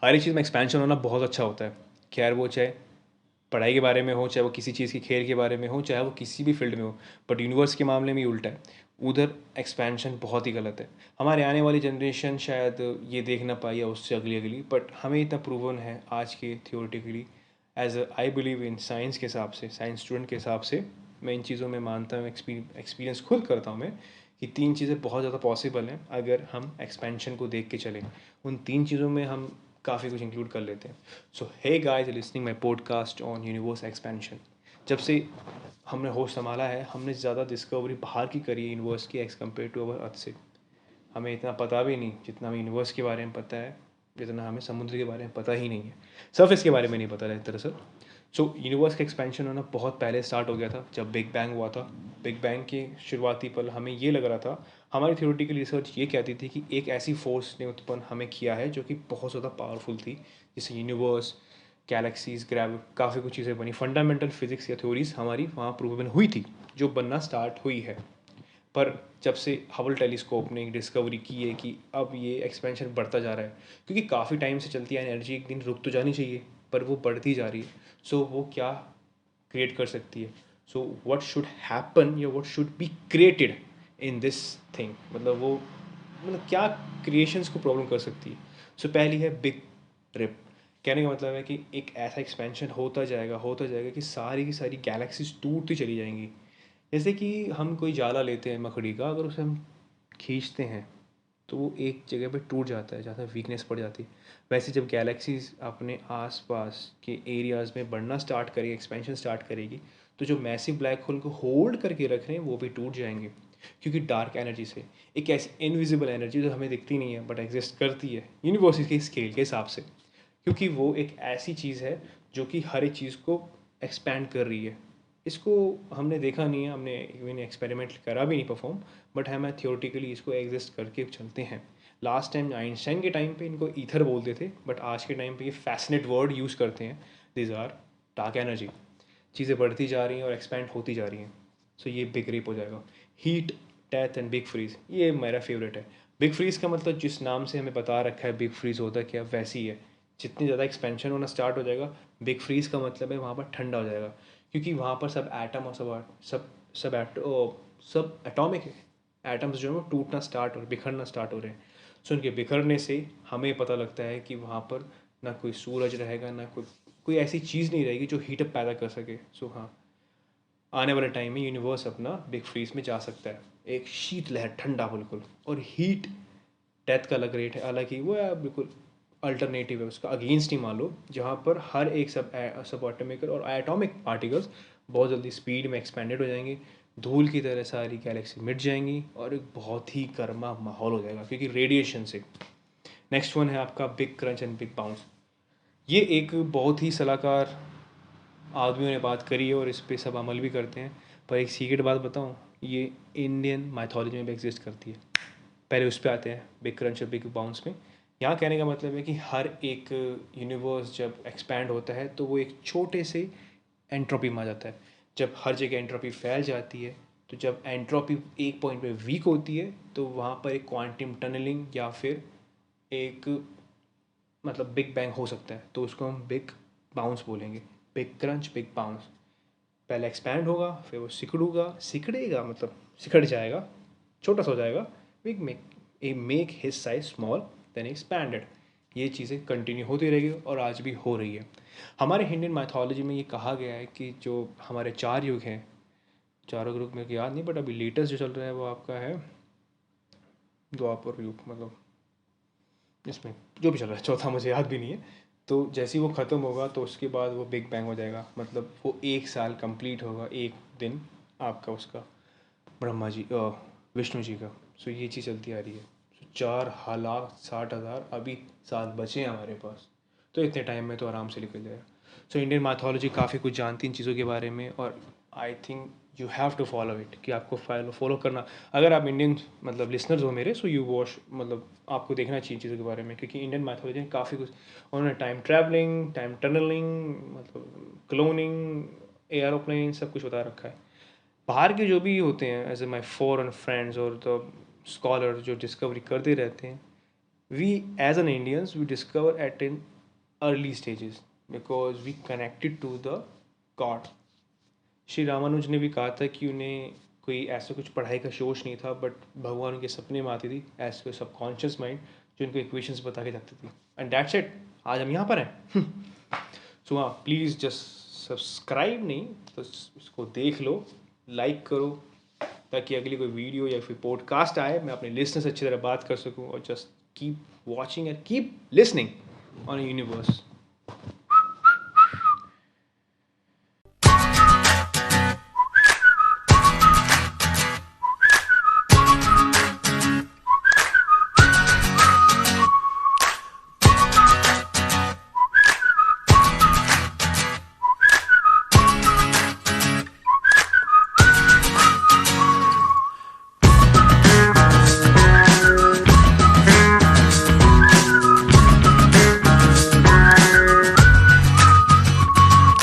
हर एक चीज़ में एक्सपेंशन होना बहुत अच्छा होता है। खैर वो चाहे पढ़ाई के बारे में हो, चाहे वो किसी चीज़ की खेल के बारे में हो, चाहे वो किसी भी फील्ड में हो। बट यूनिवर्स के मामले में ही उल्टा है, उधर एक्सपेंशन बहुत ही गलत है। हमारे आने वाली जनरेशन शायद ये देख ना पाई या उससे अगली अगली, बट हमें इतना प्रूवन है आज के theoretically, as I believe in science के हिसाब से, साइंस स्टूडेंट के हिसाब से मैं इन चीज़ों में मानता हूँ, एक्सपीरियंस खुद करता हूँ मैं, कि तीन चीज़ें बहुत ज़्यादा पॉसिबल हैं अगर हम एक्सपेंशन को देख के चलें। उन तीन चीज़ों में हम काफ़ी कुछ इंक्लूड कर लेते हैं। So hey guys listening my podcast on universe expansion. जब से हमने होश संभाला है, हमने ज़्यादा डिस्कवरी बाहर की करी है यूनिवर्स की एज़ कम्पेयर टू अवर अर्थ से। हमें इतना पता भी नहीं जितना हमें यूनिवर्स के बारे में पता है, जितना हमें समुद्र के बारे में पता ही नहीं है। सरफेस के बारे में नहीं पता है दरअसल। सो यूनिवर्स का एक्सपेंशन होना बहुत पहले स्टार्ट हो गया था, जब बिग बैंग हुआ था। बिग बैंग के शुरुआती पल हमें ये लग रहा था, हमारी थियोरेटिकल रिसर्च ये कहती थी कि एक ऐसी फोर्स ने उत्पन्न हमें किया है जो कि बहुत ज़्यादा पावरफुल थी, जिससे यूनिवर्स, गैलेक्सीज, ग्रेव काफ़ी कुछ चीज़ें बनी। फंडामेंटल फिजिक्स या थ्योरीज हमारी वहाँ प्रूवन हुई थी, जो बनना स्टार्ट हुई है। पर जब से हबल टेलीस्कोप ने डिस्कवरी की है कि अब ये एक्सपेंशन बढ़ता जा रहा है, क्योंकि काफ़ी टाइम से चलती है एनर्जी, एक दिन रुक तो जानी चाहिए, पर वो बढ़ती जा रही है। सो वो क्या क्रिएट कर सकती है, सो व्हाट शुड हैपन या what should be created in this thing, मतलब वो, मतलब क्या क्रिएशंस को प्रॉब्लम कर सकती है। सो पहली है बिग रिप। कहने का मतलब है कि एक ऐसा एक्सपेंशन होता जाएगा कि सारी की सारी गैलेक्सीज टूटती चली जाएंगी। जैसे कि हम कोई जाला लेते हैं मकड़ी का, अगर उसे हम खींचते हैं तो वो एक जगह पे टूट जाता है, जहाँ वीकनेस पड़ जाती है। वैसे जब गैलेक्सीज अपने आसपास के एरियाज़ में बढ़ना स्टार्ट करेगी, एक्सपेंशन स्टार्ट करेगी, तो जो मैसिव ब्लैक होल को होल्ड करके रख रहे हैं वो भी टूट जाएंगे। क्योंकि डार्क एनर्जी से, एक ऐसी इनविजिबल एनर्जी जो हमें दिखती नहीं है बट एग्जिस्ट करती है यूनिवर्स के स्केल के हिसाब से, क्योंकि वो एक ऐसी चीज़ है जो कि हर एक चीज़ को एक्सपैंड कर रही है। इसको हमने देखा नहीं है, हमने इवन एक्सपेरिमेंट करा भी नहीं परफॉर्म, बट हमें थियोरेटिकली इसको एग्जिस्ट करके चलते हैं। लास्ट टाइम आइंस्टाइन के टाइम पे इनको ईथर बोलते थे, बट आज के टाइम पे ये फैसिनेट वर्ड यूज़ करते हैं। These are dark energy. चीज़ें बढ़ती जा रही हैं और एक्सपैंड होती जा रही हैं। सो ये बिग रेप हो जाएगा। Heat, death and big freeze, ये मेरा फेवरेट है। बिग फ्रीज का मतलब जिस नाम से हमें बता रखा है बिग फ्रीज होता क्या, वैसी है। जितनी ज़्यादा एक्सपेंशन होना स्टार्ट हो जाएगा, बिग फ्रीज का मतलब है वहाँ पर ठंडा हो जाएगा, क्योंकि वहाँ पर सब एटम और सब सब सब एटॉमिक है। एटम्स जो है वो टूटना स्टार्ट और बिखरना स्टार्ट हो रहे हैं। सो उनके बिखरने से हमें पता लगता है कि वहाँ पर ना कोई सूरज रहेगा, ना कोई ऐसी चीज़ नहीं रहेगी जो हीटअप पैदा कर सके। सो हाँ, आने वाले टाइम में यूनिवर्स अपना बिग फ्रीज में जा सकता है। एक शीत लहर, ठंडा बिल्कुल। और हीट डेथ का अलग रेट है, अलग ही वो है, बिल्कुल अल्टरनेटिव है उसका, अगेंस्ट ही मान लो, जहाँ पर हर एक सब एटॉमिक और एटॉमिक पार्टिकल्स बहुत जल्दी स्पीड में एक्सपेंडेड हो जाएंगे, धूल की तरह सारी गैलेक्सी मिट जाएंगी और एक बहुत ही गर्मा माहौल हो जाएगा क्योंकि रेडिएशन से। नेक्स्ट वन है आपका big crunch and big bounce. ये एक बहुत ही सलाहकार आदमियों ने बात करी है और इस पे सब अमल भी करते हैं। पर एक सीक्रेट बात बताऊँ, ये इंडियन माइथोलॉजी में भी एग्जिस्ट करती है। पहले उस पे आते हैं बिग क्रंच और बिग बाउंस में। यहाँ कहने का मतलब है कि हर एक यूनिवर्स जब एक्सपैंड होता है तो वो एक छोटे से एंट्रोपी में आ जाता है। जब हर जगह एंट्रोपी फैल जाती है, तो जब एंट्रोपी एक पॉइंट पे वीक होती है, तो वहाँ पर एक क्वांटम टनलिंग या फिर एक, मतलब बिग बैंग हो सकता है, तो उसको हम बिग बाउंस बोलेंगे। Big crunch, big bounce. पहले एक्सपैंड होगा, फिर वो सिकड़ेगा, मतलब सिकड़ जाएगा, छोटा सा हो जाएगा। Big make his size small, then expanded. ये चीज़ें कंटिन्यू होती रहेगी और आज भी हो रही है। हमारे इंडियन माइथोलॉजी में ये कहा गया है कि जो हमारे चार युग हैं, चारों युग मेरे को याद नहीं, बट अभी लेटेस्ट जो चल रहा है वो आपका है द्वापर युग, मतलब इसमें जो भी चल रहा है, चौथा मुझे याद भी नहीं है। तो जैसे ही वो ख़त्म होगा तो उसके बाद वो बिग बैंग हो जाएगा, मतलब वो एक साल कंप्लीट होगा, एक दिन आपका उसका, ब्रह्मा जी, विष्णु जी का। सो ये चीज़ चलती आ रही है। सो 4,60,000 अभी साल बचे हैं हमारे पास, तो इतने टाइम में तो आराम से निकल जाएगा। सो इंडियन माथोलॉजी काफ़ी कुछ जानती इन चीज़ों के बारे में, और I think you have to follow it, कि आपको फॉलो करना। अगर आप इंडियन मतलब लिसनर्स हो मेरे, सो यू वॉच, मतलब आपको देखना चाहिए चीज़ों के बारे में, क्योंकि इंडियन माइथोलॉजी में काफ़ी कुछ, उन्होंने टाइम ट्रैवलिंग, टाइम टनलिंग, मतलब क्लोनिंग, एयरोप्लेन, सब कुछ बता रखा है। बाहर के जो भी होते हैं as a my foreign friends और द स्कॉलर जो डिस्कवरी करते रहते हैं, we as an Indians we discover at in early stages because we connected to the God. Shri Ramanuja ने भी कहा था कि उन्हें कोई ऐसा कुछ पढ़ाई का शोच नहीं था, बट भगवान उनके सपने में आती थी एज कोई सबकॉन्शियस माइंड जो उनको इक्वेशंस बता के रखती थी, एंड दैट्स इट. आज हम यहाँ पर हैं. सो हाँ, प्लीज़ जस्ट सब्सक्राइब नहीं तो इसको देख लो, लाइक करो, ताकि अगली कोई वीडियो या फिर पॉडकास्ट आए मैं अपने लिसनर से अच्छी तरह बात कर सकूँ. और just keep watching and keep listening on universe.